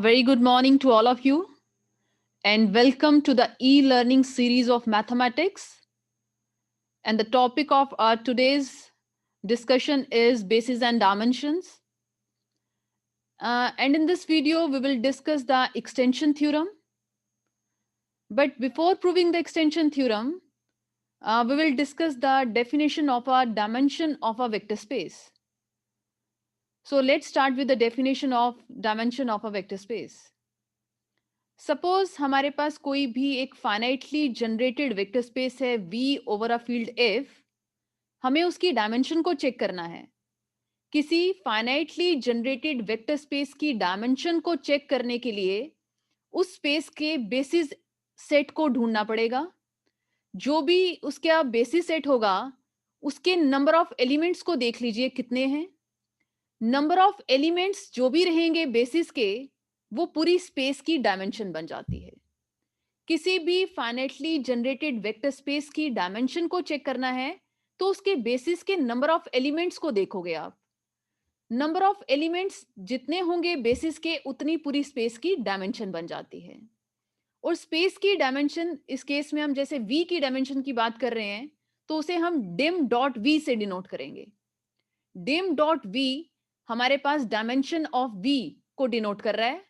Very good morning to all of you, and welcome to the e-learning series of mathematics. And the topic of our today's discussion is bases and dimensions. And in this video, we will discuss the extension theorem. But before proving the extension theorem, we will discuss the definition of a dimension of a vector space. So let's start with the definition of dimension of a vector space. Suppose हमारे पास कोई भी एक finitely generated vector space है V over a field F. हमें उसकी dimension को check करना है. किसी फाइनाइटली जनरेटेड वेक्टर स्पेस की डायमेंशन को चेक करने के लिए उस स्पेस के बेसिस सेट को ढूंढना पड़ेगा. जो भी उसका बेसिस सेट होगा उसके नंबर ऑफ एलिमेंट्स को देख लीजिए कितने हैं. नंबर ऑफ एलिमेंट्स जो भी रहेंगे बेसिस के, वो पूरी स्पेस की डायमेंशन बन जाती है. किसी भी फाइनाइटली जनरेटेड वेक्टर स्पेस की डायमेंशन को चेक करना है तो उसके बेसिस के नंबर ऑफ एलिमेंट्स को देखोगे आप. नंबर ऑफ एलिमेंट्स जितने होंगे बेसिस के, उतनी पूरी स्पेस की डायमेंशन बन जाती है. और स्पेस की डायमेंशन, इस केस में हम जैसे v की डायमेंशन की बात कर रहे हैं तो उसे हम dim डॉट v से डिनोट करेंगे. dim डॉट v हमारे पास डायमेंशन ऑफ v को डिनोट कर रहा है.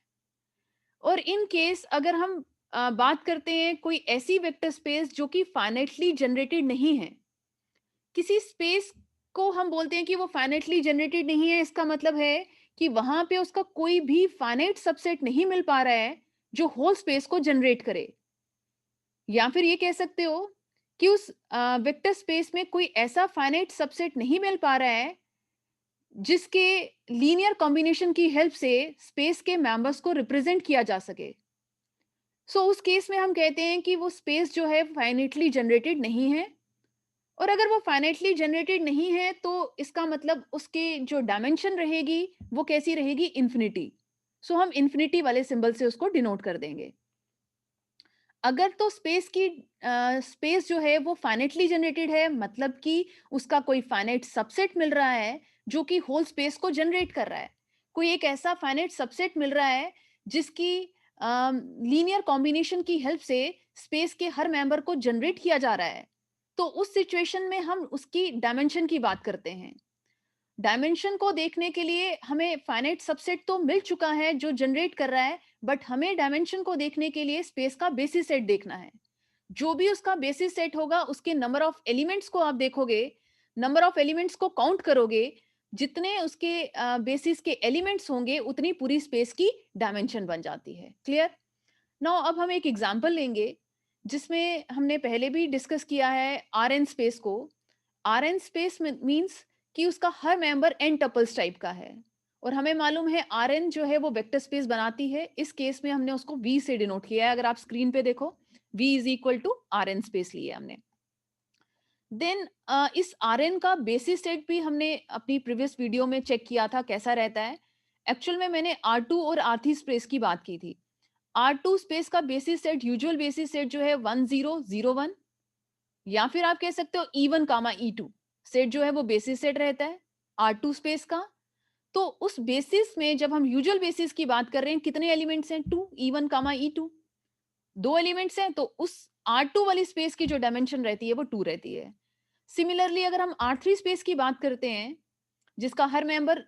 और इन केस अगर हम बात करते हैं कोई ऐसी वेक्टर स्पेस जो कि फाइनाइटली जनरेटेड नहीं है, किसी स्पेस को हम बोलते हैं कि वो फाइनाइटली जनरेटेड नहीं है, इसका मतलब है कि वहां पे उसका कोई भी फाइनाइट सबसेट नहीं मिल पा रहा है जो होल स्पेस को जनरेट करे. या फिर ये कह सकते हो कि उस वेक्टर स्पेस में कोई ऐसा फाइनाइट सबसेट नहीं मिल पा रहा है जिसके लीनियर कॉम्बिनेशन की हेल्प से स्पेस के मेंबर्स को रिप्रेजेंट किया जा सके. उस केस में हम कहते हैं कि वो स्पेस जो है फाइनाइटली जनरेटेड नहीं है. और अगर वो फाइनाइटली जनरेटेड नहीं है तो इसका मतलब उसके जो डायमेंशन रहेगी वो कैसी रहेगी, इन्फिनिटी. हम इन्फिनिटी वाले सिंबल से उसको डिनोट कर देंगे. अगर तो स्पेस जो है वो फाइनाइटली जनरेटेड है, मतलब कि उसका कोई फाइनाइट सबसेट मिल रहा है जो कि होल स्पेस को जनरेट कर रहा है. कोई एक ऐसा फाइनाइट सबसेट मिल रहा है जिसकी लीनियर कॉम्बिनेशन की हेल्प से स्पेस के हर मेंबर को जनरेट किया जा रहा है, तो उस सिचुएशन में हम उसकी डायमेंशन की बात करते हैं. डायमेंशन को देखने के लिए हमें फाइनाइट सबसेट तो मिल चुका है जो जनरेट कर रहा है, बट हमें डायमेंशन को देखने के लिए स्पेस का बेसिस सेट देखना है. जो भी उसका बेसिस सेट होगा उसके नंबर ऑफ एलिमेंट्स को आप देखोगे, नंबर ऑफ एलिमेंट्स को काउंट करोगे, जितने उसके बेसिस के एलिमेंट्स होंगे उतनी पूरी स्पेस की डायमेंशन बन जाती है. क्लियर? नाउ अब हम एक एग्जांपल लेंगे जिसमें हमने पहले भी डिस्कस किया है आर एन स्पेस को. आर एन स्पेस मीन्स कि उसका हर मेंबर एन टपल्स टाइप का है. और हमें मालूम है आर एन जो है वो वेक्टर स्पेस बनाती है. इस केस में हमने उसको वी से डिनोट किया है. अगर आप स्क्रीन पे देखो, v is equal to R n space लिया हमने. देन इस आर एन का बेसिस सेट भी हमने अपनी प्रीवियस वीडियो में चेक किया था कैसा रहता है. एक्चुअल में मैंने R2 और R3 स्पेस की बात की थी. R2 स्पेस का basis set, usual basis set जो है 1001, या फिर आप कह सकते हो E1 कामा E2 सेट जो है वो बेसिस सेट रहता है R2 स्पेस का. तो उस बेसिस में जब हम यूजुअल बेसिस की बात कर रहे हैं, कितने एलिमेंट्स हैं? 2, E1 कामा E2, 2 एलिमेंट्स हैं. तो उस R2 वाली स्पेस की जो डायमेंशन रहती है वो 2 रहती है. सिमिलरली अगर हम R3 स्पेस की बात करते हैं जिसका हर मेंबर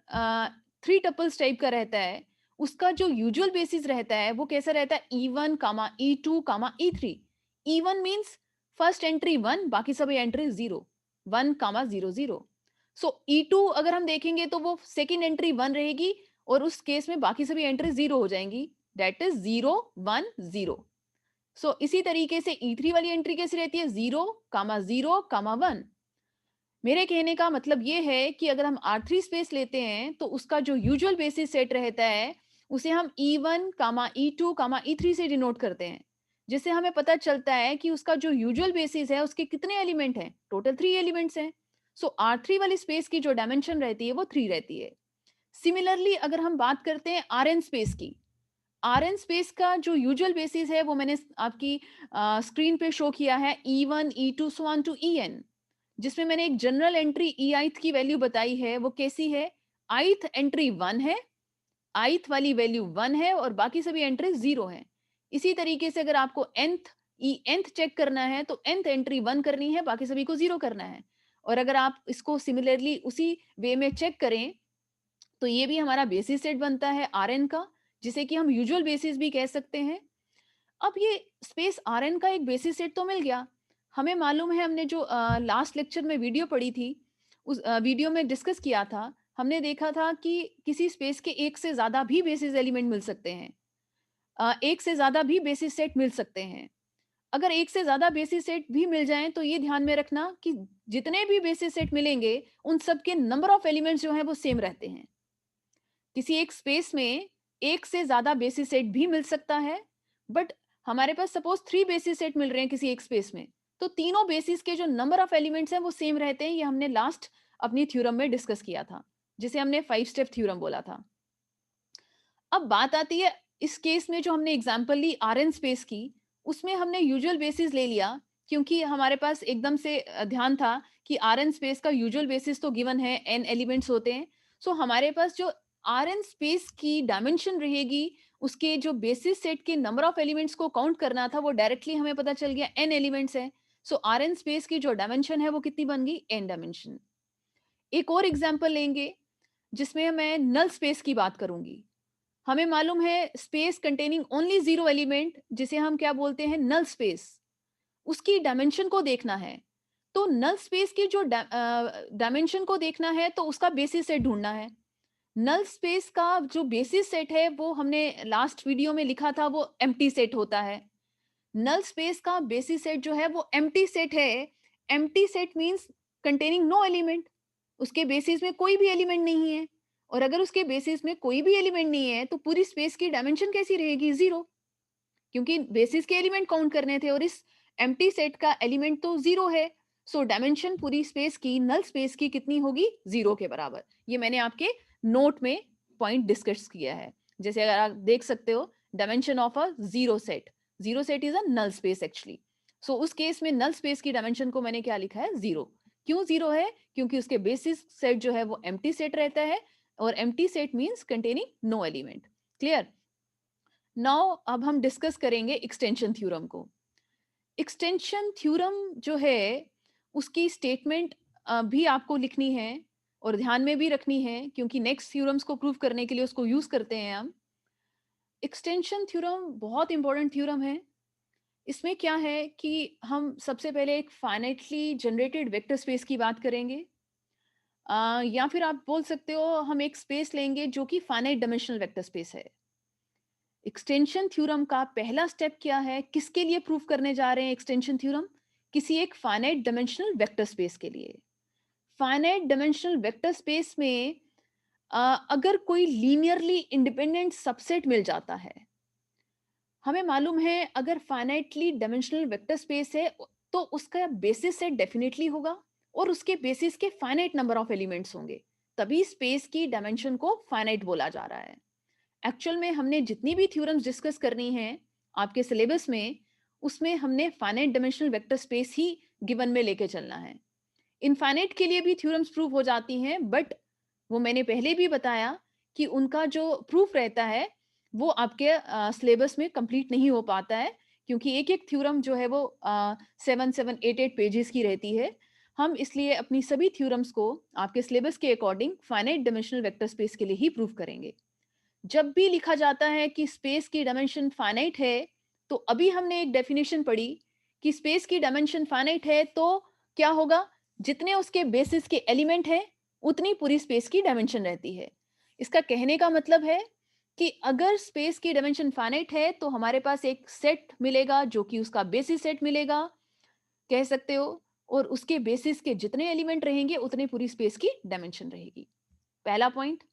3 टपल्स टाइप का रहता है, उसका जो यूजुअल बेसिस रहता है वो कैसा रहता है? E1 कामा E2 कामा E3. E1 means first entry 1, बाकी सभी एंट्री 0, 1 कामा 0 0. E2 अगर हम देखेंगे तो वो सेकंड एंट्री 1 रहेगी और उस केस में बाकी सभी एंट्री 0 हो जाएंगी, दैट इज 0 1 0. इसी तरीके से E3 वाली एंट्री कैसी रहती है? 0 कामा 0 कामा 1. मेरे कहने का मतलब ये है कि अगर हम R3 स्पेस लेते हैं तो उसका जो यूजुअल बेसिस सेट रहता है उसे हम E1 कामा E2 कामा E3 से डिनोट करते हैं, जिससे हमें पता चलता है कि उसका जो यूजुअल बेसिस है उसके कितने एलिमेंट हैं. टोटल 3 एलिमेंट्स हैं. R3 वाली स्पेस की जो डायमेंशन रहती है वो 3 रहती है. सिमिलरली अगर हम बात करते हैं Rn स्पेस की, Rn स्पेस का जो यूजुअल बेसिस है वो मैंने आपकी स्क्रीन पे शो किया है, E1 E2 so on to En, जिसमें मैंने एक जनरल एंट्री E ith की वैल्यू बताई है. वो कैसी है? ith एंट्री 1 है ith वाली वैल्यू 1 है और बाकी सभी एंट्री 0 है। इसी तरीके से अगर आपको nth चेक करना है तो nth एंट्री 1 करनी है, बाकी सभी को 0 करना है। और अगर आप इसको सिमिलरली उसी वे में चेक करें तो ये भी हमारा बेसिस सेट बनता है Rn का, जिसे कि हम यूजुअल बेसिस भी कह सकते हैं। अब ये स्पेस Rn का एक बेसिस सेट तो मिल गया। हमें मालूम है, हमने जो लास्ट लेक्चर में वीडियो पढ़ी थी, उस वीडियो में डिस्कस किया था, हमने देखा था कि किसी स्पेस के एक से ज़्यादा भी बेसिस एलिमेंट मिल सकते हैं। एक से ज़्यादा भी बेसिस सेट मिल सकते हैं। अगर एक से ज़्यादा बेसिस सेट भी मिल जाएँ तो ये ध्यान में रखना कि जितने भी बेसिस सेट मिलेंगे, उन सब के नंबर ऑफ एलिमेंट्स जो हैं वो सेम रहते हैं। किसी एक स्पेस में एक से ज़्यादा बेसिस सेट भी मिल सकता है, बट हमारे पास सपोज़ 3 बेसिस सेट मिल रहे हैं किसी एक स्पेस में, तो तीनों बेसिस के जो नंबर ऑफ एलिमेंट्स हैं वो सेम रहते हैं। ये हमने लास्ट अपनी थ्योरम में डिस्कस किया था, जिसे हमने 5 स्टेप थ्योरम बोला था। अब बात आती है इस केस में जो हमने एग्जांपल ली Rn स्पेस की, उसमें हमने यूजुअल बेसिस ले लिया क्योंकि हमारे पास एकदम से ध्यान था कि Rn स्पेस का यूजुअल बेसिस तो गिवन है, n एलिमेंट्स होते हैं। सो हमारे पास जो Rn स्पेस की डायमेंशन रहेगी, उसके जो बेसिस सेट के नंबर ऑफ एलिमेंट्स को काउंट करना था, वो डायरेक्टली हमें पता चल गया n एलिमेंट्स है। सो Rn स्पेस की जो डायमेंशन है वो कितनी बन गई? n dimension. एक और एग्जांपल लेंगे जिसमें मैं नल स्पेस की बात करूंगी। हमें मालूम है स्पेस कंटेनिंग ओनली 0 एलिमेंट, जिसे हम क्या बोलते हैं? Null space. उसकी डायमेंशन को देखना है। तो नल स्पेस की जो डायमेंशन को देखना है तो उसका बेसिस सेट ढूंढना है। नल स्पेस का जो बेसिस सेट है वो हमने लास्ट वीडियो में लिखा था, वो एम्प्टी सेट होता है। नल स्पेस का बेसिस सेट जो है वो एम्प्टी सेट है। Empty set means containing no element. उसके बेसिस में कोई भी एलिमेंट नहीं है। और अगर उसके बेसिस में कोई भी एलिमेंट नहीं है तो पूरी स्पेस की डायमेंशन कैसी रहेगी? 0, क्योंकि बेसिस के एलिमेंट काउंट करने थे और इस एम्प्टी सेट का एलिमेंट तो 0 है। सो डायमेंशन पूरी स्पेस की, नल स्पेस की कितनी होगी? 0 के बराबर। ये मैंने आपके नोट में पॉइंट डिस्कस किया है। जैसे अगर आप देख सकते हो, dimension of a zero set is a null space actually. So उस केस में नल स्पेस की डायमेंशन को मैंने क्या लिखा है? 0। क्यों 0 है? क्योंकि उसके बेसिस सेट जो है वो एम्प्टी सेट रहता है, और empty set means containing no element. Clear? Now अब हम डिस्कस करेंगे एक्सटेंशन थ्योरम को। एक्सटेंशन थ्योरम जो है, उसकी स्टेटमेंट भी आपको लिखनी है और ध्यान में भी रखनी है, क्योंकि नेक्स्ट थ्योरम्स को प्रूव करने के लिए उसको यूज करते हैं हम। एक्सटेंशन थ्योरम बहुत इंपॉर्टेंट थ्योरम है। इसमें क्या है कि हम सबसे पहले एक फाइनाइटली जनरेटेड वेक्टर स्पेस की बात करेंगे, या फिर आप बोल सकते हो हम एक स्पेस लेंगे जो कि फाइनाइट डायमेंशनल वेक्टर स्पेस है। एक्सटेंशन थ्योरम का पहला स्टेप क्या है? किसके लिए प्रूफ करने जा रहे हैं एक्सटेंशन थ्योरम? किसी एक फाइनाइट डायमेंशनल वेक्टर स्पेस के लिए। फाइनाइट डायमेंशनल वेक्टर स्पेस में अगर कोई लीनियरली इंडिपेंडेंट सबसेट मिल जाता है, हमें मालूम है अगर फाइनाइटली डायमेंशनल वेक्टर स्पेस है तो उसका बेसिस सेट डेफिनेटली होगा और उसके बेसिस के फाइनाइट नंबर ऑफ एलिमेंट्स होंगे, तभी स्पेस की डायमेंशन को फाइनाइट बोला जा रहा है। एक्चुअल में हमने जितनी भी थ्योरम्स डिस्कस करनी है आपके सिलेबस में, उसमें हमने फाइनाइट डायमेंशनल वेक्टर स्पेस ही गिवन में लेके चलना है। इनफाइनाइट के लिए भी थ्योरम्स प्रूव हो जाती हैं, बट वो मैंने पहले भी बताया कि उनका जो प्रूफ रहता है वो आपके सिलेबस में कंप्लीट नहीं हो पाता है, क्योंकि एक एक थ्योरम जो है वो 7-7-8-8 पेजेस की रहती है। हम इसलिए अपनी सभी थ्योरम्स को आपके सिलेबस के according finite dimensional vector space के लिए ही प्रूव करेंगे। जब भी लिखा जाता है कि स्पेस की डायमेंशन फाइनाइट है, तो अभी हमने एक डेफिनेशन पढ़ी कि स्पेस की डायमेंशन फाइनाइट है तो क्या होगा? जितने उसके बेसिस के एलिमेंट है उतनी पूरी स्पेस की डायमेंशन रहती है। इसका कहने का मतलब है कि अगर स्पेस की डायमेंशन फाइनाइट है तो हमारे पास एक सेट मिलेगा जो कि उसका बेसिस सेट मिलेगा, कह सकते हो, और उसके बेसिस के जितने एलिमेंट रहेंगे उतनी पूरी स्पेस की डायमेंशन रहेगी। पहला पॉइंट।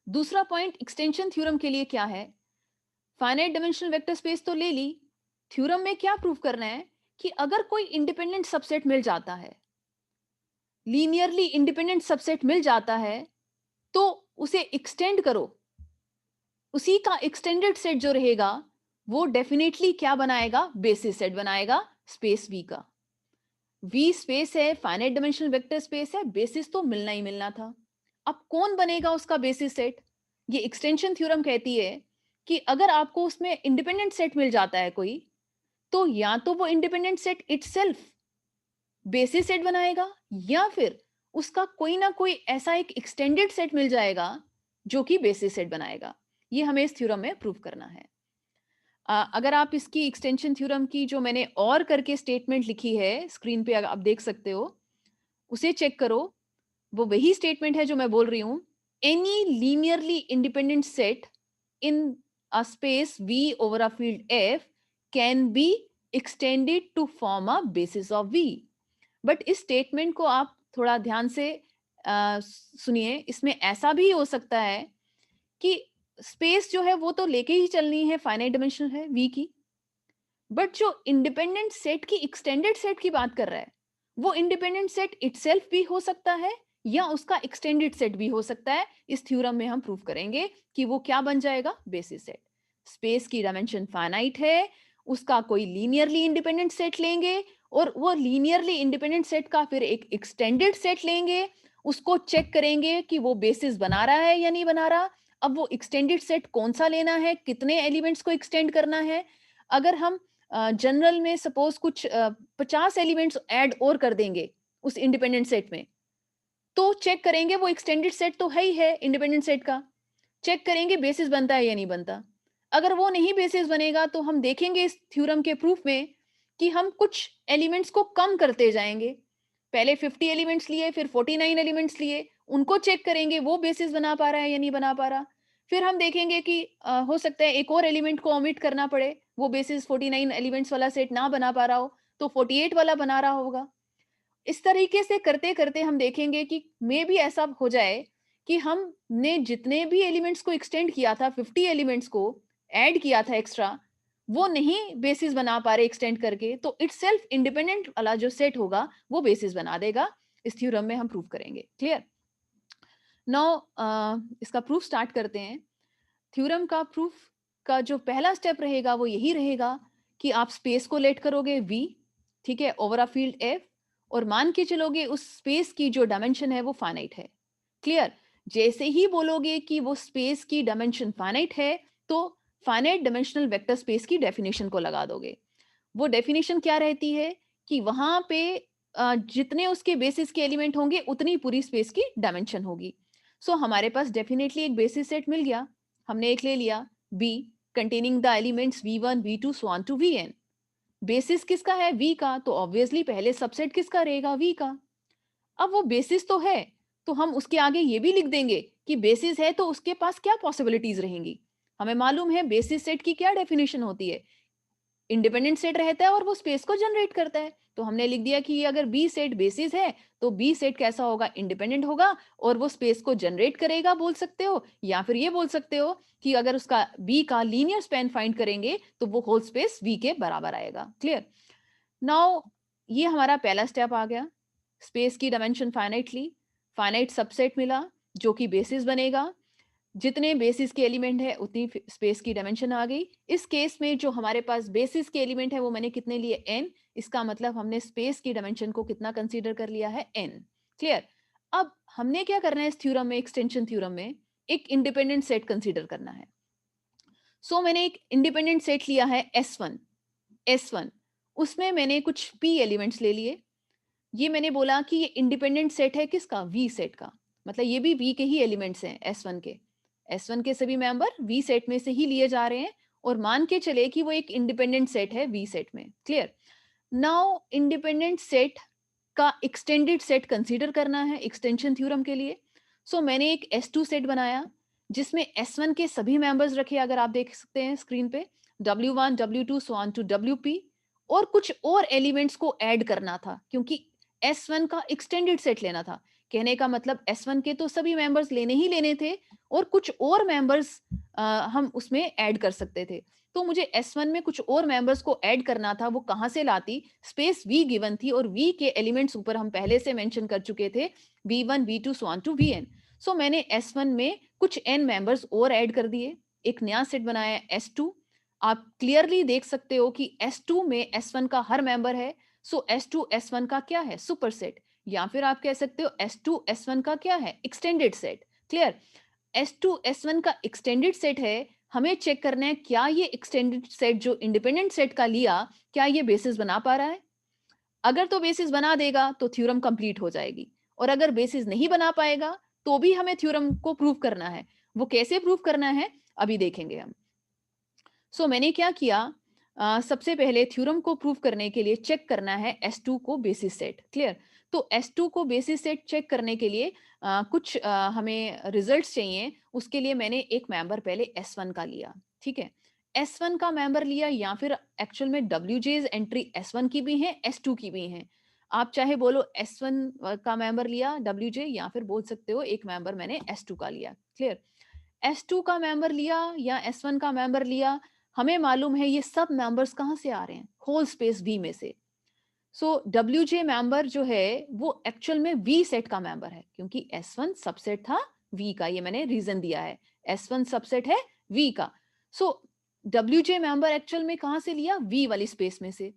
दूसरा पॉइंट एक्सटेंशन थ्योरम के लिए क्या है? फाइनाइट डायमेंशनल वेक्टर स्पेस तो ले ली, थ्योरम में क्या प्रूव करना है कि अगर कोई इंडिपेंडेंट सबसेट मिल जाता है, लीनियरली इंडिपेंडेंट सबसेट मिल जाता है, तो उसे एक्सटेंड करो। उसी का एक्सटेंडेड सेट जो रहेगा वो डेफिनेटली क्या बनाएगा? बेसिस सेट बनाएगा स्पेस वी का। वी स्पेस है, फाइनाइट डायमेंशनल वेक्टर स्पेस है, बेसिस तो मिलना ही मिलना था। अब कौन बनेगा उसका बेसिस सेट? ये एक्सटेंशन थ्योरम कहती है कि अगर आपको उसमें इंडिपेंडेंट सेट मिल जाता है कोई, तो या तो वो independent set itself basis set बनाएगा, या फिर उसका कोई ना कोई ऐसा एक एक्सटेंडेड सेट मिल जाएगा जो कि बेसिस सेट बनाएगा। ये हमें इस थ्योरम में प्रूव करना है। अगर आप इसकी एक्सटेंशन थ्योरम की जो मैंने और करके स्टेटमेंट लिखी है, स्क्रीन पे आप देख सकते हो, उसे चेक करो। वो वही स्टेटमेंट है जो मैं बोल रही हूं। Any linearly independent set in a space V over a field F can be extended to form a basis of V। But इस स्टेटमेंट को आप थोड़ा ध्यान से सुनिए। इसमें ऐसा भी हो सकता है कि स्पेस जो है वो तो लेके ही चलनी है, फाइनाइट डायमेंशनल है V की, बट जो इंडिपेंडेंट सेट की एक्सटेंडेड सेट की बात कर रहा है, वो इंडिपेंडेंट सेट इटसेल्फ भी हो सकता है या उसका एक्सटेंडेड सेट भी हो सकता है। इस थ्योरम में हम प्रूव करेंगे कि वो क्या बन जाएगा, बेसिस सेट। स्पेस की डायमेंशन फाइनाइट है, उसका कोई लीनियरली इंडिपेंडेंट सेट लेंगे और वो लीनियरली इंडिपेंडेंट सेट का फिर एक एक्सटेंडेड सेट लेंगे, उसको चेक करेंगे कि वो बेसिस बना रहा है या नहीं बना रहा। अब वो एक्सटेंडेड सेट कौन सा लेना है, कितने एलिमेंट्स को एक्सटेंड करना है। अगर हम जनरल में सपोज कुछ 50 एलिमेंट्स ऐड और कर देंगे उस इंडिपेंडेंट सेट में, तो चेक करेंगे वो एक्सटेंडेड सेट तो है ही है इंडिपेंडेंट सेट का, चेक करेंगे बेसिस बनता है या नहीं बनता। अगर वो नहीं बेसिस बनेगा तो हम देखेंगे इस थ्योरम के प्रूफ में कि हम कुछ एलिमेंट्स को कम करते जाएंगे। पहले 50 एलिमेंट्स लिए, फिर 49 एलिमेंट्स लिए, उनको चेक करेंगे वो बेसिस बना पा रहा है या नहीं बना पा रहा। फिर हम देखेंगे कि हो सकता है एक और एलिमेंट को ओमिट करना पड़े, वो बेसिस 49 एलिमेंट्स वाला सेट ना बना पा रहा हो, तो 48 वाला बना रहा होगा। इस तरीके से करते-करते हम देखेंगे कि मे बी ऐसा हो जाए कि हमने जितने भी एलिमेंट्स को एक्सटेंड किया था, 50 एलिमेंट्स को ऐड किया था एक्स्ट्रा, वो नहीं बेसिस बना पा रहे एक्सटेंड करके, तो इटसेल्फ इंडिपेंडेंट वाला जो सेट होगा, वो बेसिस बना देगा। इस थ्योरम में हम प्रूव करेंगे। क्लियर? नाउ इसका प्रूफ स्टार्ट करते हैं। थ्योरम का प्रूफ का जो पहला स्टेप रहेगा वो यही रहेगा कि आप स्पेस को लेट करोगे V, ठीक है, ओवर अ फील्ड F, और मान के चलोगे उस स्पेस की जो डायमेंशन है वो फाइनाइट है। क्लियर? जैसे ही बोलोगे कि वो स्पेस की डायमेंशन फाइनाइट है, तो फाइनाइट डायमेंशनल वेक्टर स्पेस की डेफिनेशन को लगा दोगे। वो डेफिनेशन क्या रहती है कि वहां पे जितने उसके बेसिस के एलिमेंट होंगे उतनी पूरी स्पेस की डायमेंशन होगी। सो हमारे पास डेफिनेटली एक बेसिस सेट मिल गया। हमने एक ले लिया B containing the elements V1 V2 so on to Vn। Basis किसका है, V का, तो ऑब्वियसली पहले सबसेट किसका रहेगा, V का। अब वो बेसिस तो है, तो हम उसके आगे ये भी लिख देंगे कि बेसिस है तो उसके पास क्या पॉसिबिलिटीज रहेंगी। हमें मालूम है बेसिस सेट की क्या डेफिनेशन होती है, इंडिपेंडेंट सेट रहता है और वो स्पेस को जनरेट करता है। तो हमने लिख दिया कि अगर बी सेट बेसिस है तो बी सेट कैसा होगा, इंडिपेंडेंट होगा और वो स्पेस को जनरेट करेगा, बोल सकते हो। या फिर ये बोल सकते हो कि अगर उसका बी का लीनियर स्पैन फाइंड करेंगे तो वो होल स्पेस वी के बराबर आएगा। क्लियर? नाउ ये हमारा पहला स्टेप आ गया। स्पेस की डायमेंशन फाइनाइटली, फाइनाइट सबसेट मिला जो कि बेसिस बनेगा। जितने बेसिस के एलिमेंट है उतनी स्पेस की डायमेंशन आ गई। इस केस में जो हमारे पास बेसिस के एलिमेंट है वो मैंने कितने लिए, n। इसका मतलब हमने स्पेस की डायमेंशन को कितना कंसीडर कर लिया है, n। क्लियर? अब हमने क्या करना है इस थ्योरम में, एक्सटेंशन थ्योरम में एक इंडिपेंडेंट सेट कंसीडर करना है। सो मैंने एक इंडिपेंडेंट सेट लिया है S1। उसमें मैंने कुछ p एलिमेंट्स ले लिए। ये मैंने बोला कि ये इंडिपेंडेंट सेट है किसका, V सेट का। मतलब ये भी V के ही एलिमेंट्स हैं, S1 के। S1 के सभी मेंबर V सेट में से ही लिए जा रहे हैं और मान के चले कि वो एक इंडिपेंडेंट सेट है V सेट में। क्लियर? नाउ इंडिपेंडेंट सेट का एक्सटेंडेड सेट कंसीडर करना है एक्सटेंशन थ्योरम के लिए। सो मैंने एक S2 सेट बनाया जिसमें S1 के सभी मेंबर्स रखे, अगर आप देख सकते हैं स्क्रीन पे, W1 W2 so on to WP, और कुछ और एलिमेंट्स को ऐड करना था क्योंकि S1 का एक्सटेंडेड सेट लेना था। कहने का मतलब S1 के तो सभी मेंबर्स लेने ही लेने थे और कुछ और मेंबर्स हम उसमें ऐड कर सकते थे। तो मुझे S1 में कुछ और मेंबर्स को ऐड करना था। वो कहां से लाती, स्पेस V गिवन थी और V के एलिमेंट्स ऊपर हम पहले से मेंशन कर चुके थे, V1 V2 so on to Vn। So मैंने S1 में कुछ n मेंबर्स और ऐड कर दिए, एक नया सेट बनाया S2। आप क्लियरली देख सकते हो कि S2 में S1 का हर मेंबर है। सो S2 S1 का क्या है, सुपर सेट, या फिर आप कह सकते हो S2 S1 का क्या है, extended set. Clear? S2 S1 का एक्सटेंडेड सेट है, हमें चेक करना है क्या ये एक्सटेंडेड सेट जो इंडिपेंडेंट सेट का लिया, क्या ये बेसिस बना पा रहा है? अगर तो बेसिस बना देगा तो थ्योरम कंप्लीट हो जाएगी, और अगर बेसिस नहीं बना पाएगा तो भी हमें थ्योरम को प्रूव करना है। वो कैसे प्रूव करना है अभी देखेंगे हम। मैंने क्या किया, सबसे पहले थ्योरम को प्रूव करने के लिए चेक करना है S2 को बेसिस सेट। क्लियर? तो S2 को बेसिस सेट चेक करने के लिए कुछ हमें रिजल्ट्स चाहिए। उसके लिए मैंने एक मेंबर पहले S1 का लिया। ठीक है, S1 का मेंबर लिया, या फिर एक्चुअल में WJ's एंट्री S1 की भी है, S2 की भी है। आप चाहे बोलो S1 का मेंबर लिया WJ, या फिर बोल सकते हो एक मेंबर मैंने S2 का लिया। क्लियर? S2 का मेंबर लिया या S1 का मेंबर लिया, हमें मालूम है ये सब मेंबर्स कहाँ से आ रहे हैं, होल स्पेस V में से। WJ मेंबर जो है वो एक्चुअल में V सेट का मेंबर है, क्योंकि S1 सबसेट था V का, ये मैंने रीजन दिया है, S1 सबसेट है V का। WJ मेंबर एक्चुअल में कहाँ से लिया, V वाली स्पेस में से,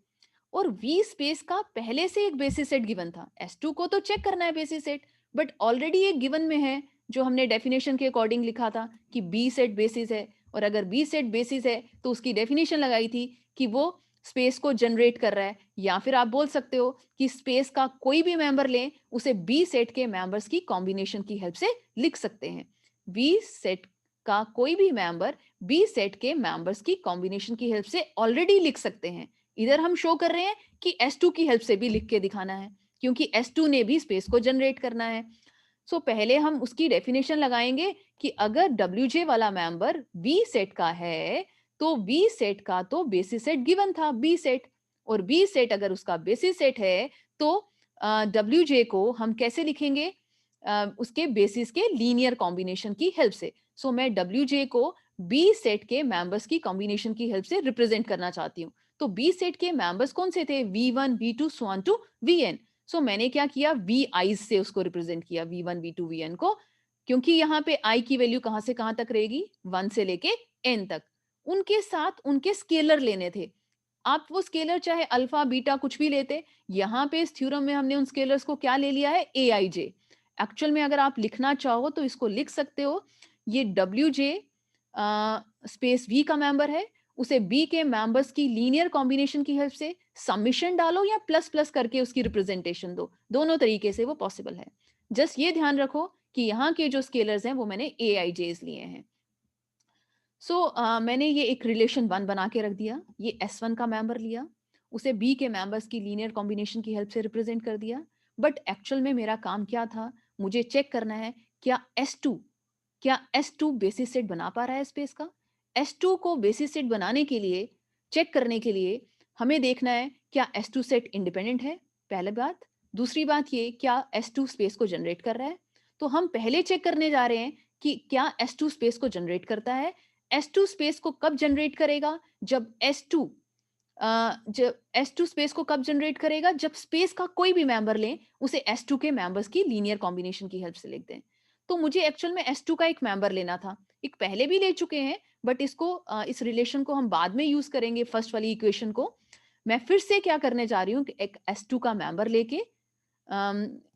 और V स्पेस का पहले से एक बेसिस सेट गिवन था। S2 को तो चेक करना है बेसिस सेट, बट ऑलरेडी एक गिवन में है जो हमने डेफिनेशन के अकॉर्डिंग लिखा था कि B सेट बेसिस है, और अगर B सेट बेसिस है तो उसकी डेफिनेशन लगाई थी कि वो स्पेस को जनरेट कर रहा है, या फिर आप बोल सकते हो कि स्पेस का कोई भी मेंबर लें उसे B सेट के मेंबर्स की कॉम्बिनेशन की हेल्प से लिख सकते हैं। B सेट का कोई भी मेंबर B सेट के मेंबर्स की कॉम्बिनेशन की हेल्प से ऑलरेडी लिख सकते हैं। इधर हम शो कर रहे हैं कि S2 की हेल्प से भी लिख के दिखाना है, क्योंकि S2 ने भी स्पेस को जनरेट करना है। पहले हम उसकी डेफिनेशन लगाएंगे कि अगर WJ वाला मेंबर B सेट का है तो B सेट का तो बेसिस सेट गिवन था B सेट, और B सेट अगर उसका बेसिस सेट है तो WJ को हम कैसे लिखेंगे, उसके बेसिस के लीनियर कॉम्बिनेशन की हेल्प से। मैं WJ को B सेट के मेंबर्स की कॉम्बिनेशन की हेल्प से रिप्रेजेंट करना चाहती हूँ। तो B सेट के मेंबर्स कौन से थे, V1 V2 so on to Vn। मैंने क्या किया, V आईज से उसको रिप्रेजेंट किया, V1 V2 Vn को, क्योंकि यहाँ पे I की वैल्यू कहां से कहां तक रहेगी, 1 से लेके n तक। उनके साथ उनके स्केलर लेने थे। आप वो स्केलर चाहे अल्फा बीटा कुछ भी लेते, यहाँ पे इस थ्योरम में हमने उन स्केलर्स को क्या ले लिया है, Aij। एक्चुअल में अगर आप लिखना चाहो तो इसको लिख सकते हो, ये WJ स्पेस V का मेंबर है, उसे B के मेंबर्स की लीनियर कॉम्बिनेशन की हेल्प से समिशन डालो या प्लस प्लस करके उसकी रिप्रेजेंटेशन दो, दोनों तरीके से वो पॉसिबल है। जस्ट ये ध्यान रखो कि यहाँ के जो स्केलर्स हैं वो मैंने Aij's लिए हैं। मैंने ये एक रिलेशन 1 बना के रख दिया, ये S1 का मेंबर लिया, उसे B के मेंबर्स की लीनियर कॉम्बिनेशन की हेल्प से रिप्रेजेंट कर दिया। बट एक्चुअल में मेरा काम क्या था, मुझे चेक करना है क्या S2 बेसिस सेट बना पा रहा है स्पेस का। S2 को बेसिस सेट बनाने के लिए, चेक करने के लिए हमें देखना है क्या S2 सेट इंडिपेंडेंट है, पहली बात। दूसरी बात ये, क्या S2 स्पेस को जनरेट कर रहा है। तो हम पहले चेक करने जा रहे हैं कि क्या S2 स्पेस को जनरेट करता है। S2 स्पेस को कब जनरेट करेगा, जब S2 स्पेस को कब जनरेट करेगा, जब स्पेस का कोई भी मेंबर लें उसे S2 के मेंबर्स की लीनियर कॉम्बिनेशन की हेल्प से लिख दें। तो मुझे एक्चुअल में S2 का एक मेंबर लेना था, एक पहले भी ले चुके हैं, बट इसको इस रिलेशन को हम बाद में यूज करेंगे, फर्स्ट वाली इक्वेशन को। मैं फिर से क्या करने जा रही हूँ कि एक S2 का मेंबर लेके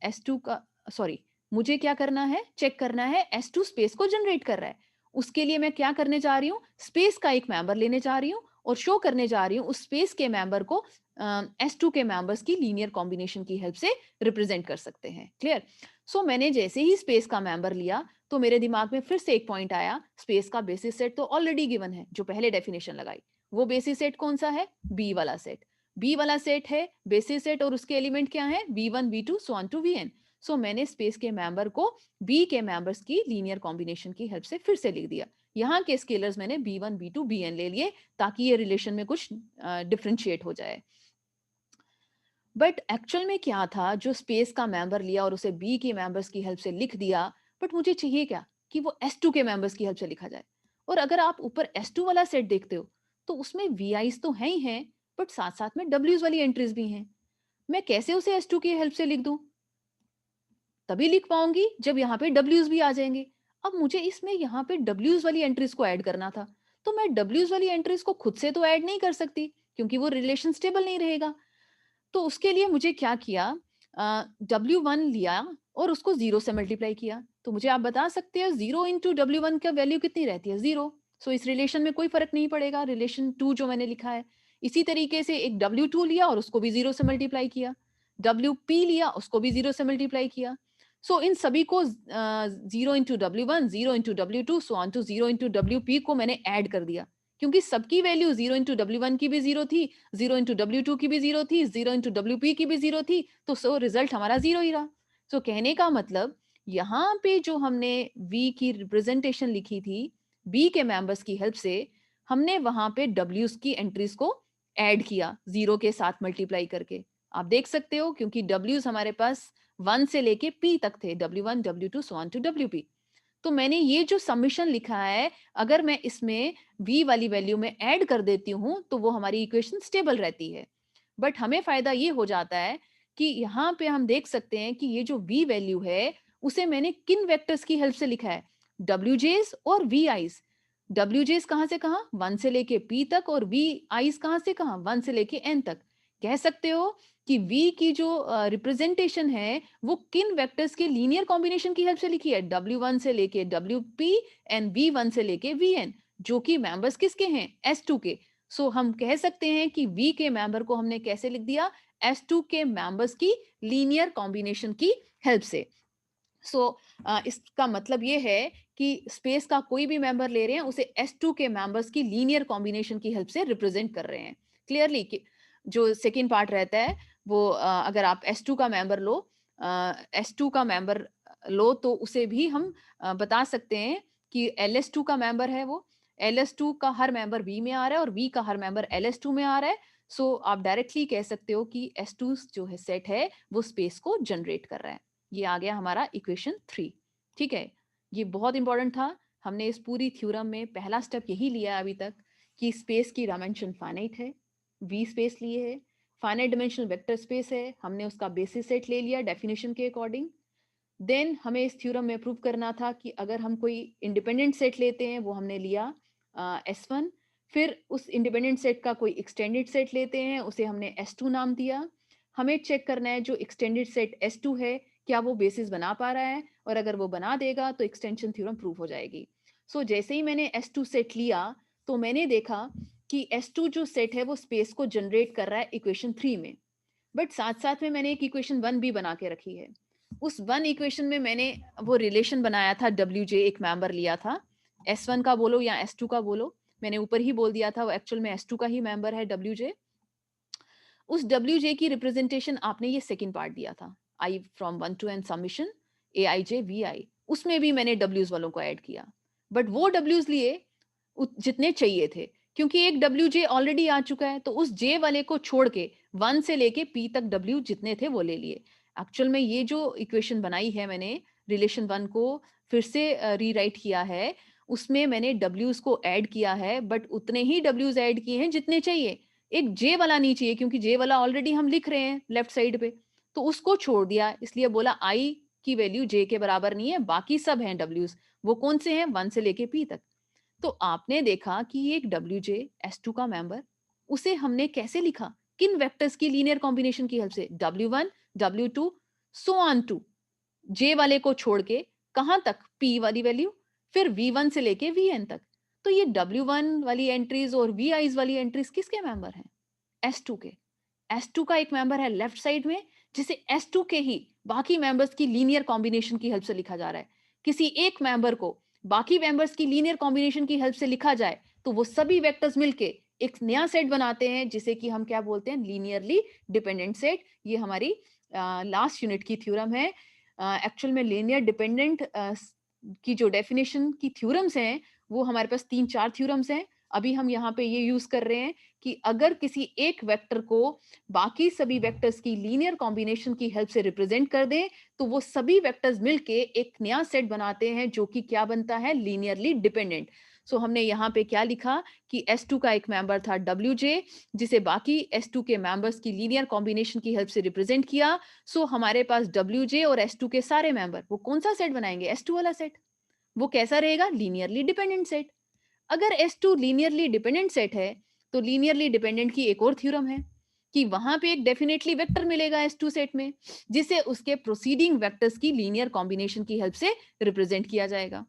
S2 का, सॉरी, मुझे क्या करना है, चेक करना है S2 स्पेस को जनरेट कर रहा है। उसके लिए मैं क्या करने जा रही हूँ, स्पेस का एक मेंबर लेने जा रही हूँ और शो करने जा रही हूँ उस स्पेस के मेंबर को S2 के मेंबर्स की लीनियर कॉम्बिनेशन की हेल्प से रिप्रेजेंट कर सकते हैं। क्लियर? मैंने जैसे ही स्पेस का मेंबर लिया तो मेरे दिमाग में फिर से एक पॉइंट आया, स्पेस का बेसिस सेट तो ऑलरेडी गिवन है, जो पहले डेफिनेशन लगाई। वो बेसिस सेट कौन सा है, बी वाला सेट। बी वाला सेट है बेसिस सेट, और उसके एलिमेंट क्या है, V1 V2 so on to Vn। मैंने स्पेस के मेंबर को B के मेंबर्स की लीनियर कॉम्बिनेशन की हेल्प से फिर से लिख दिया। यहाँ के स्केलर्स मैंने B1 B2 Bn ले लिए ताकि ये रिलेशन में कुछ डिफरेंशिएट हो जाए। बट एक्चुअल में क्या था, जो स्पेस का मेंबर लिया और उसे B के मेंबर्स की हेल्प से लिख दिया, बट मुझे चाहिए क्या कि वो S2 के मेंबर्स की हेल्प से लिखा जाए। और अगर आप ऊपर S2 वाला सेट देखते हो तो उसमें VIs तो हैं ही हैं, बट साथ साथ में Ws वाली एंट्रीज भी हैं। मैं कैसे उसे S2 की हेल्प से लिख दूं, तभी लिख पाऊंगी जब यहाँ पे Ws भी आ जाएंगे। अब मुझे इसमें यहाँ पे Ws वाली एंट्रीज को ऐड करना था, तो मैं Ws वाली एंट्रीज को खुद से तो ऐड नहीं कर सकती क्योंकि वो रिलेशन स्टेबल नहीं रहेगा। तो उसके लिए मुझे क्या किया, W1 लिया और उसको 0 से मल्टीप्लाई किया। तो मुझे आप बता सकते हो 0 इंटू W1 का वैल्यू कितनी रहती है? 0। सो इस रिलेशन में कोई फर्क नहीं पड़ेगा, रिलेशन 2 जो मैंने लिखा है। इसी तरीके से एक W2 लिया और उसको भी 0 से मल्टीप्लाई किया, WP लिया उसको भी 0 से मल्टीप्लाई किया। सो इन सभी को 0 into W1, 0 into W2 so on to 0 into WP को मैंने ऐड कर दिया, क्योंकि सबकी वैल्यू 0 इंटू W1 की भी 0 थी, 0 इंटू W2 की भी 0 थी, 0 इंटू WP की भी 0 थी, तो सो रिजल्ट हमारा 0 ही रहा। सो कहने का मतलब यहाँ पे जो हमने V की रिप्रेजेंटेशन लिखी थी, B के मेंबर्स की हेल्प से, हमने वहां पे W's की एंट्रीज को ऐड किया 0 के साथ मल्टीप्लाई करके। आप देख सकते हो क्योंकि W's हमारे पास 1 से लेके P तक थे, W1, W2 so on to WP। तो मैंने ये जो समीशन लिखा है, अगर मैं इसमें V वाली वैल्यू में ऐड कर देती हूँ, तो वो हमारी इक्वेशन स्टेबल रहती है। बट हमें फायदा ये हो जाता है कि यहाँ पे हम देख सकते हैं कि ये जो V वैल्यू है, उसे मैंने किन वेक्टर्स की हेल्प से लिखा है? WJs और VIs। WJs कहाँ से कहाँ? 1 से लेके P तक, और VIs कहाँ से कहाँ? 1 से लेके N तक। कह सकते हो कि V की जो रिप्रेजेंटेशन है, वो किन वेक्टर्स के लीनियर कॉम्बिनेशन की हेल्प से लिखी है? W1 से लेके WP एंड V1 से लेके VN, जो कि मेंबर्स किसके हैं? S2 के। सो हम कह सकते हैं कि V के मेंबर को हमने कैसे लिख दिया? S2 के मेंबर्स की लीनियर कॉम्बिनेशन की हेल्प से। सो इसका मतलब ये है कि स्पेस का कोई भी मेंबर ले रहे हैं, उसे S2 के मेंबर्स की लीनियर कॉम्बिनेशन की हेल्प से रिप्रेजेंट कर रहे हैं। क्लियरली कि जो सेकंड पार्ट रहता है वो अगर आप S2 का मेंबर लो, S2 का मेंबर लो तो उसे भी हम बता सकते हैं कि LS2 का मेंबर है वो। LS2 का हर मेंबर V में आ रहा है और V का हर मेंबर LS2 में आ रहा है। सो आप डायरेक्टली कह सकते हो कि S2 जो है सेट है, वो स्पेस को जनरेट कर रहा है। ये आ गया हमारा इक्वेशन 3। ठीक है, ये बहुत इंपॉर्टेंट था। हमने इस पूरी थ्योरम में पहला स्टेप यही लिया अभी तक कि स्पेस की डायमेंशन फाइनाइट है, वी स्पेस लिए है, फाइनाइट डायमेंशनल वेक्टर स्पेस है, हमने उसका बेसिस सेट ले लिया डेफिनेशन के अकॉर्डिंग। देन हमें इस थ्योरम में प्रूव करना था कि अगर हम कोई इंडिपेंडेंट सेट लेते हैं, वो हमने लिया S1, फिर उस इंडिपेंडेंट सेट का कोई एक्सटेंडेड सेट लेते हैं, उसे हमने S2 नाम दिया। हमें चेक करना है जो एक्सटेंडेड सेट S2 है, क्या वो बेसिस बना पा रहा है, और अगर वो बना देगा तो एक्सटेंशन थ्योरम प्रूव हो जाएगी। सो जैसे ही मैंने S2 सेट लिया, तो मैंने देखा कि S2 जो सेट है वो स्पेस को जनरेट कर रहा है इक्वेशन 3 में। बट साथ साथ में मैंने एक इक्वेशन 1 भी बना के रखी है। उस 1 इक्वेशन में मैंने वो रिलेशन बनाया था, WJ एक मेंबर लिया था, S1 का बोलो या S2 का बोलो, मैंने ऊपर ही बोल दिया था वो एक्चुअल में S2 का ही मेंबर है WJ। उस WJ की रिप्रेजेंटेशन आपने ये सेकंड पार्ट दिया था, I from 1 to n summation AIJ VI, उसमें भी मैंने W's वालों को ऐड किया। बट वो W's लिए जितने चाहिए थे, क्योंकि एक WJ ऑलरेडी आ चुका है, तो उस J वाले को छोड़ के 1 से लेके P तक W जितने थे वो ले लिए। एक्चुअल में ये जो इक्वेशन बनाई है मैंने, रिलेशन 1 को फिर से रीराइट किया है, उसमें मैंने W's को ऐड किया है, बट उतने ही W's ऐड किए हैं जितने चाहिए। एक J वाला नहीं चाहिए, क्योंकि J वाला ऑलरेडी हम लिख रहे हैं लेफ्ट साइड पे, तो उसको छोड़ दिया, इसलिए बोला I की वैल्यू J के बराबर नहीं है, बाकी सब हैं W's। वो कौन से हैं? 1 से लेके P तक। तो आपने देखा कि ये एक WJ S2 का मेंबर, उसे हमने कैसे लिखा? किन वेक्टर्स की लीनियर कॉम्बिनेशन की हेल्प से? W1, W2 so on to J वाले को छोड़ के कहां तक? P वाली वैल्यू, फिर V1 से लेके Vn तक। तो ये W1 वाली एंट्रीज और VIs वाली एंट्रीज किसके मेंबर हैं? S2 के। S2 का एक मेंबर है लेफ्ट साइड में, जिसे S2 के ही बाकी मेंबर्स की लीनियर कॉम्बिनेशन की हेल्प से लिखा जा रहा है। किसी एक मेंबर को बाकी मेंबर्स की लीनियर कॉम्बिनेशन की हेल्प से लिखा जाए, तो वो सभी वेक्टर्स मिलके एक नया सेट बनाते हैं, जिसे कि हम क्या बोलते हैं? Linearly dependent set. ये हमारी लास्ट यूनिट की थ्योरम है। एक्चुअल में लीनियर डिपेंडेंट की जो डेफिनेशन की थ्योरम्स हैं, वो हमारे पास 3-4 थ्योरम्स हैं। अभी हम यहाँ पे ये यूज कर रहे हैं कि अगर किसी एक वेक्टर को बाकी सभी वेक्टर्स की लीनियर कॉम्बिनेशन की हेल्प से रिप्रेजेंट कर दें, तो वो सभी वेक्टर्स मिलके एक नया सेट बनाते हैं, जो कि क्या बनता है? Linearly dependent. सो हमने यहाँ पे क्या लिखा कि S2 का एक मेंबर था WJ, जिसे बाकी S2 के मेंबर्स की लीनियर कॉम्बिनेशन की हेल्प से रिप्रेजेंट किया। सो हमारे पास WJ और S2 के सारे मेंबर वो कौन सा सेट बनाएंगे? S2 वाला सेट। वो कैसा रहेगा? Linearly dependent set. अगर S2 लीनियरली डिपेंडेंट सेट है, तो लीनियरली डिपेंडेंट की एक और थ्योरम है, कि वहां पे एक डेफिनेटली वेक्टर मिलेगा S2 सेट में, जिसे उसके प्रोसीडिंग वेक्टर्स की लीनियर कॉम्बिनेशन की हेल्प से रिप्रेजेंट किया जाएगा।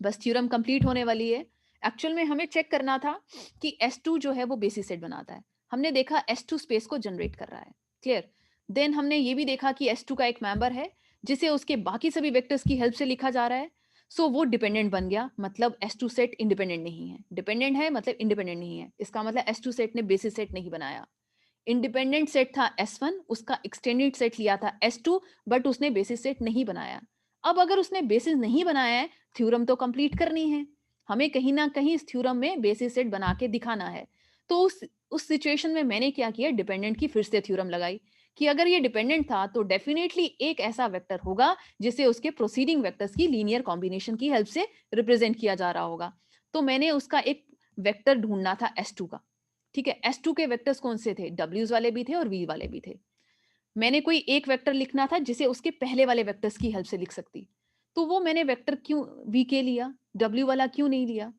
बस थ्योरम कंप्लीट होने वाली है। एक्चुअल में हमें चेक करना था कि S2 जो है वो बेसिस सेट बनाता है। हमने देखा S2 स्पेस को जनरेट कर रहा है, क्लियर। देन हमने ये भी देखा कि S2 का एक मेंबर है जिसे उसके बाकी सभी वेक्टर्स की हेल्प से लिखा जा रहा है। सो वो डिपेंडेंट बन गया, मतलब S2 सेट इंडिपेंडेंट नहीं है। डिपेंडेंट है मतलब इंडिपेंडेंट नहीं है, इसका मतलब S2 सेट ने बेसिस सेट नहीं बनाया। इंडिपेंडेंट सेट था S1, उसका एक्सटेंडेड सेट लिया था S2, बट उसने बेसिस सेट नहीं बनाया। अब अगर उसने बेसिस नहीं बनाया है, थ्योरम तो कंप्लीट करनी है, हमें कहीं ना कहीं इस थ्योरम में बेसिस सेट बना के दिखाना है। तो उस सिचुएशन में मैंने क्या किया, डिपेंडेंट की फिर से थ्योरम लगाई कि अगर ये डिपेंडेंट था तो डेफिनेटली एक ऐसा वेक्टर होगा जिसे उसके प्रोसीडिंग वेक्टर्स की लीनियर कॉम्बिनेशन की हेल्प से रिप्रेजेंट किया जा रहा होगा। तो मैंने उसका एक वेक्टर ढूंढना था S2 का। ठीक है, S2 के वेक्टर्स कौन से थे, W's वाले भी थे और V वाले भी थे। मैंने कोई एक वेक्टर लिखना था जिसे उसके पहले वाले वेक्टर्स की हेल्प से लिख सकती। तो वो मैंने वेक्टर क्यों VK लिया, W वाला क्यों नहीं लिया?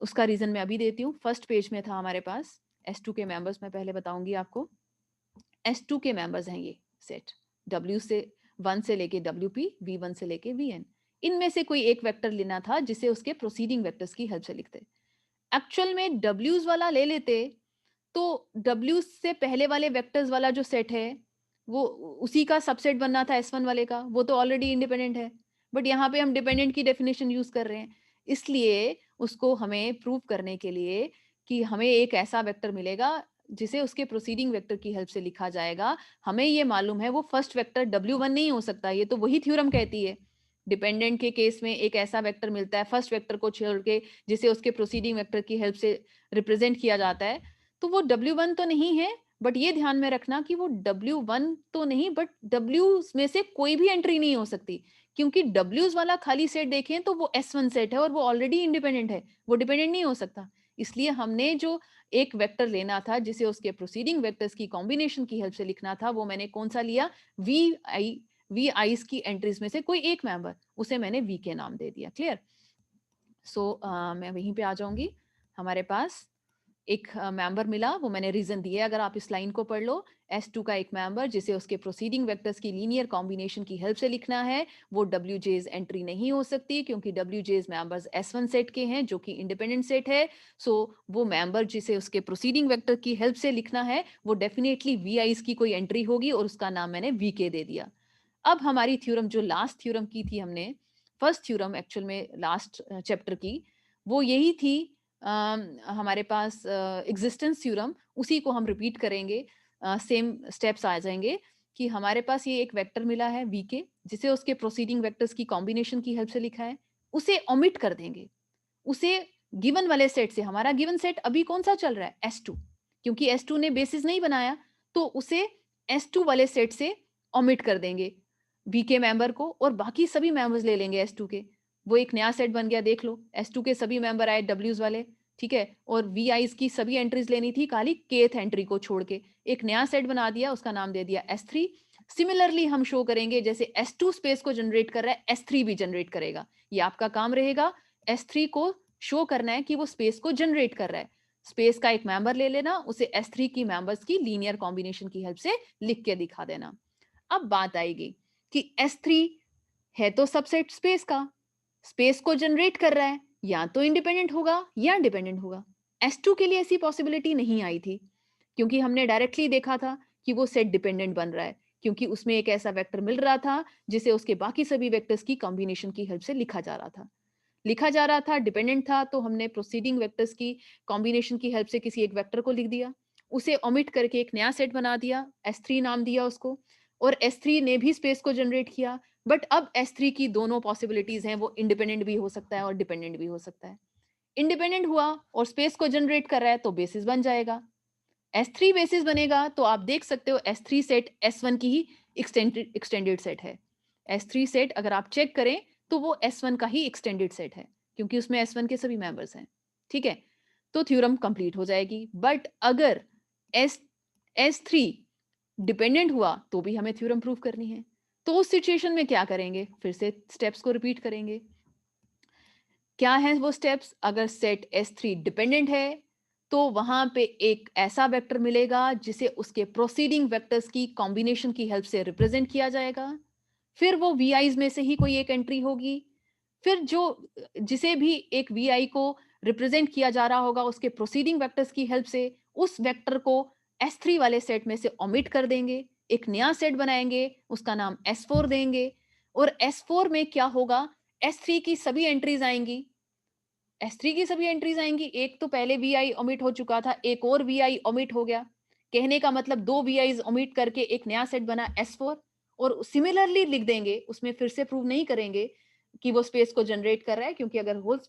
उसका रीजन मैं अभी देती हूँ। फर्स्ट पेज में था हमारे पास S2 के मेंबर्स, मैं पहले बताऊंगी आपको। S2 के मेंबर्स हैं ये सेट, W से 1 से लेके WP, V1 से लेके VN। इनमें से कोई एक वेक्टर लेना था जिसे उसके प्रोसीडिंग वेक्टर्स की हेल्प से लिखते। एक्चुअल में W's वाला ले लेते तो W से पहले वाले वेक्टर्स वाला जो सेट है वो उसी का सबसेट बनना था S1 वाले का, वो तो ऑलरेडी इंडिपेंडेंट है। बट यहाँ पे हम डिपेंडेंट की डेफिनेशन यूज कर रहे हैं, इसलिए उसको हमें प्रूव करने के लिए कि हमें एक ऐसा वेक्टर मिलेगा जिसे उसके प्रोसीडिंग वेक्टर की हेल्प से लिखा जाएगा। हमें ये मालूम है वो फर्स्ट वेक्टर W1 नहीं हो सकता, ये तो वही थ्योरम कहती है। डिपेंडेंट के केस में एक ऐसा वेक्टर मिलता है फर्स्ट वेक्टर को छोड़ के जिसे उसके प्रोसीडिंग वेक्टर की हेल्प से रिप्रेजेंट किया जाता है। तो वो W1 तो नहीं है, बट ये ध्यान में रखना कि वो W1 तो नहीं, बट W में से कोई भी एंट्री नहीं हो सकती, क्योंकि W's वाला खाली सेट देखें तो वो S1 सेट है और वो ऑलरेडी इंडिपेंडेंट है, वो डिपेंडेंट नहीं हो सकता। इसलिए हमने जो एक वेक्टर लेना था जिसे उसके प्रोसीडिंग वेक्टर्स की कॉम्बिनेशन की हेल्प से लिखना था, वो मैंने कौन सा लिया, वी आईज की एंट्रीज में से कोई एक मेंबर, उसे मैंने वी के नाम दे दिया। क्लियर। सो मैं वहीं पे आ जाऊंगी। हमारे पास एक मेंबर मिला, वो मैंने रीजन दिया, अगर आप इस लाइन को पढ़ लो। S2 का एक मेंबर जिसे उसके प्रोसीडिंग वेक्टर्स की लीनियर कॉम्बिनेशन की हेल्प से लिखना है, वो WJ's एंट्री नहीं हो सकती क्योंकि WJ's मेंबर्स S1 सेट के हैं जो कि इंडिपेंडेंट सेट है। सो वो मेंबर जिसे उसके प्रोसीडिंग वेक्टर की हेल्प से लिखना है वो डेफिनेटली VI's की कोई एंट्री होगी और उसका नाम मैंने VK दे दिया। अब हमारी थ्योरम जो लास्ट थ्योरम की थी हमने, फर्स्ट थ्योरम एक्चुअल में लास्ट चैप्टर की, वो यही थी। हमारे पास एग्जिस्टेंस थ्योरम, उसी को हम रिपीट करेंगे, सेम स्टेप्स आ जाएंगे कि हमारे पास ये एक वेक्टर मिला है VK जिसे उसके प्रोसीडिंग वेक्टर्स की कॉम्बिनेशन की हेल्प से लिखा है, उसे ओमिट कर देंगे। उसे गिवन वाले सेट से, हमारा गिवन सेट अभी कौन सा चल रहा है, S2, क्योंकि S2 ने बेसिस नहीं बनाया तो उसे S2 वाले सेट से ओमिट कर देंगे VK मेंबर को और बाकी सभी मेंबर्स ले लेंगे S2 के। वो एक नया सेट बन गया, देख लो S2 के सभी मेंबर आए W's वाले, ठीक है, और VI's की सभी एंट्रीज लेनी थी खाली kth एंट्री को छोड़ के, एक नया सेट बना दिया, उसका नाम दे दिया S3। सिमिलरली हम शो करेंगे जैसे S2 स्पेस को जनरेट कर रहा है S3 भी जनरेट करेगा, ये आपका काम रहेगा। S3 को शो करना है कि वो स्पेस को जनरेट कर रहा है। स्पेस का एक मेंबर ले लेना, उसे S3 की मेंबर्स की लीनियर कॉम्बिनेशन की हेल्प से लिख के दिखा देना। अब बात आएगी कि S3 है तो सबसेट स्पेस का, स्पेस को जनरेट कर रहा है, या तो इंडिपेंडेंट होगा या डिपेंडेंट होगा। S2 के लिए ऐसी पॉसिबिलिटी नहीं आई थी क्योंकि हमने डायरेक्टली देखा था कि वो सेट डिपेंडेंट बन रहा है, क्योंकि उसमें एक ऐसा वेक्टर मिल रहा था जिसे उसके बाकी सभी वेक्टर्स की कॉम्बिनेशन की हेल्प से लिखा जा रहा था, डिपेंडेंट था, तो हमने प्रोसीडिंग वेक्टर्स की कॉम्बिनेशन की हेल्प से किसी एक वेक्टर को लिख दिया, उसे ओमिट करके एक नया सेट बना दिया, S3 नाम दिया उसको, और S3 ने भी स्पेस को जनरेट किया। बट अब S3 की दोनों पॉसिबिलिटीज हैं, वो इंडिपेंडेंट भी हो सकता है और डिपेंडेंट भी हो सकता है। इंडिपेंडेंट हुआ और स्पेस को जनरेट कर रहा है तो बेसिस बन जाएगा, S3 बेसिस बनेगा, तो आप देख सकते हो S3 सेट S1 की ही एक्सटेंडेड सेट है। S3 सेट अगर आप चेक करें तो वो S1 का ही एक्सटेंडेड सेट है क्योंकि उसमें S1 के सभी मेंबर्स हैं। ठीक है, तो थ्योरम कंप्लीट हो जाएगी। बट अगर S3 डिपेंडेंट हुआ तो भी हमें थ्योरम प्रूव करनी है। तो उस सिचुएशन में क्या करेंगे, फिर से स्टेप्स को रिपीट करेंगे। क्या है वो स्टेप्स, अगर सेट S3 डिपेंडेंट है तो वहां पे एक ऐसा वेक्टर मिलेगा जिसे उसके प्रोसीडिंग वेक्टर्स की कॉम्बिनेशन की हेल्प से रिप्रेजेंट किया जाएगा। फिर वो VIs में से ही कोई एक एंट्री होगी। फिर जो जिसे भी एक VI को रिप्रेजेंट किया जा रहा होगा उसके प्रोसीडिंग वेक्टर्स की हेल्प से उस वेक्टर को S3 वाले सेट में से ओमिट कर देंगे, एक नया सेट बनाएंगे, उसका नाम S4 देंगे। और S4 में क्या होगा, S3 की सभी एंट्रीज आएंगी, S3 की सभी एंट्रीज आएंगी। एक तो पहले VI ओमिट हो चुका था, एक और VI ओमिट हो गया। कहने का मतलब दो VIs ओमिट करके एक नया सेट बना S4। और सिमिलरली लिख देंगे, उसमें फिर से प्रूव नहीं करेंगे कि वो स्पेस को जनरेट कर रहा है, क्योंकि अगर होल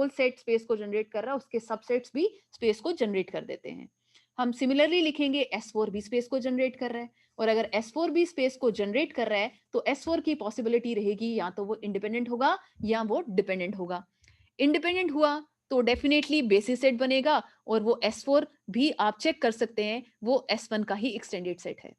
सेट स्पेस को जनरेट कर रहा है, उसके सबसेट्स भी स्पेस को जनरेट कर देते हैं। हम सिमिलरली लिखेंगे S4 भी स्पेस को जनरेट कर रहा है। और अगर S4 भी स्पेस को जनरेट कर रहा है तो S4 की पॉसिबिलिटी रहेगी या तो वो इंडिपेंडेंट होगा या वो डिपेंडेंट होगा। इंडिपेंडेंट हुआ तो डेफिनेटली बेसिस सेट बनेगा, और वो S4 भी आप चेक कर सकते हैं, वो S1 का ही एक्सटेंडेड सेट है।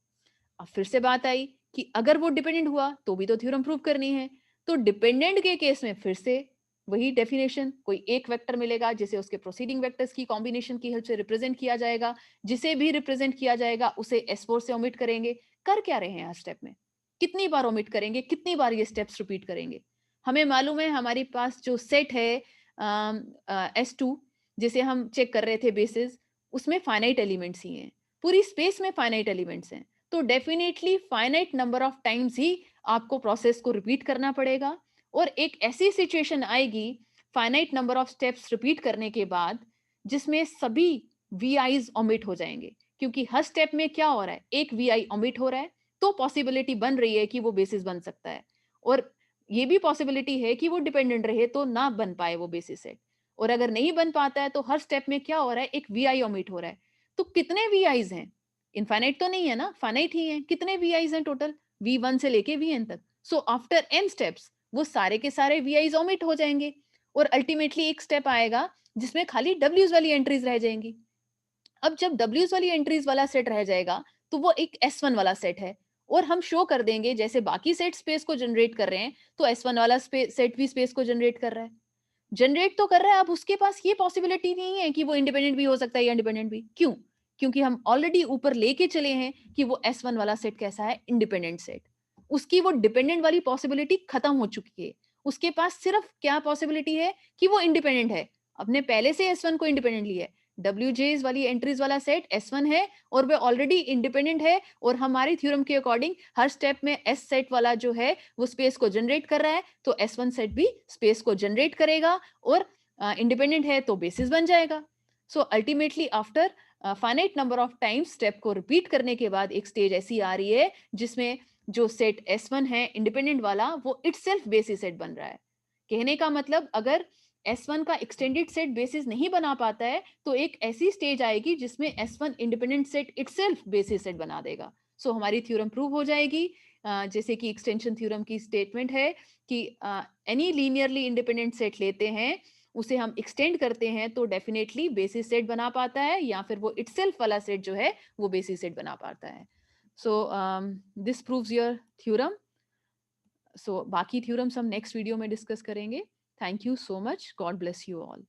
अब फिर से बात आई कि अगर वो डिपेंडेंट हुआ तो भी तो थ्योरम प्रूव करनी है। तो डिपेंडेंट के केस में फिर से वही डेफिनेशन, कोई एक वेक्टर मिलेगा जिसे उसके प्रोसीडिंग वेक्टर्स की कॉम्बिनेशन की हेल्प से रिप्रेजेंट किया जाएगा। जिसे भी रिप्रेजेंट किया जाएगा उसे S4 से ओमिट करेंगे। कर क्या रहे हैं हर स्टेप में, कितनी बार ओमिट करेंगे, कितनी बार ये स्टेप्स रिपीट करेंगे। हमें मालूम है हमारे पास जो सेट है S2 जिसे हम चेक कर रहे थे बेसिस, उसमें फाइनाइट एलिमेंट्स ही हैं, पूरी स्पेस में फाइनाइट एलिमेंट्स हैं। तो definitely finite number of times ही आपको प्रोसेस को रिपीट करना पड़ेगा। और एक ऐसी सिचुएशन आएगी finite number of steps repeat करने के बाद जिसमें सभी VIs ओमिट हो जाएंगे, क्योंकि हर स्टेप में क्या हो रहा है, एक VI ओमिट हो रहा है, तो पॉसिबिलिटी बन रही है कि वो बेसिस बन सकता है। और ये भी पॉसिबिलिटी है कि वो डिपेंडेंट रहे तो ना बन पाए वो बेसिस सेट। और अगर नहीं बन पाता है तो हर स्टेप में क्या हो रहा है, एक VI ओमिट हो रहा है। तो कितने VIs हैं, इनफाइनाइट तो नहीं है ना, फाइनाइट ही है। कितने VIs हैं टोटल, V1 से लेके Vn तक। सो आफ्टर n स्टेप्स वो सारे के सारे VIs ओमिट हो जाएंगे, और अल्टीमेटली एक स्टेप आएगा जिसमें खाली W's वाली एंट्रीज रह जाएंगी। अब जब W's वाली एंट्रीज वाला सेट रह जाएगा तो वो एक S1 वाला सेट है। और हम शो कर देंगे जैसे बाकी सेट स्पेस को जनरेट कर रहे हैं, तो S1 वाला सेट भी स्पेस को जनरेट कर रहा है। जनरेट तो कर रहा है, अब उसके पास ये पॉसिबिलिटी नहीं है कि वो इंडिपेंडेंट भी हो सकता है या इंडिपेंडेंट भी। क्यों? क्योंकि हम ऑलरेडी ऊपर लेके चले हैं कि वो S1 वाला सेट कैसा है, इंडिपेंडेंट सेट। उसकी वो डिपेंडेंट वाली पॉसिबिलिटी खत्म हो चुकी है। उसके पास सिर्फ क्या पॉसिबिलिटी है कि वो इंडिपेंडेंट है। अपने पहले से S1 को इंडिपेंडेंट लिया है। WJs वाली एंट्रीज वाला सेट S1 है और वो ऑलरेडी इंडिपेंडेंट है। और हमारी थ्योरम के अकॉर्डिंग हर स्टेप में S सेट वाला जो है वो स्पेस को जनरेट कर रहा है, तो S1 सेट भी स्पेस को जनरेट करेगा और इंडिपेंडेंट है तो बेसिस बन जाएगा। So ultimately after finite number of times step को रिपीट करने के बाद एक स्टेज ऐसी आ रही है जिसमें जो सेट S1 है इंडिपेंडेंट वाला वो इटसेल्फ बेसिस सेट बन रहा है। कहने का मतलब अगर S1 का एक्सटेंडेड सेट बेसिस नहीं बना पाता है तो एक ऐसी स्टेज आएगी जिसमें S1 independent set itself basis set बना देगा। सो हमारी थ्योरम प्रूव हो जाएगी। जैसे कि एक्सटेंशन थ्योरम की स्टेटमेंट है कि एनी लीनियरली इंडिपेंडेंट सेट लेते हैं, उसे हम एक्सटेंड करते हैं तो डेफिनेटली बेसिस सेट बना पाता है, या फिर वो इटसेल्फ वाला सेट जो है वो बेसिस सेट बना पाता है। So this proves your theorem. So बाकी थ्योरम्स हम नेक्स्ट वीडियो में डिस्कस करेंगे। Thank you so much, god bless you all.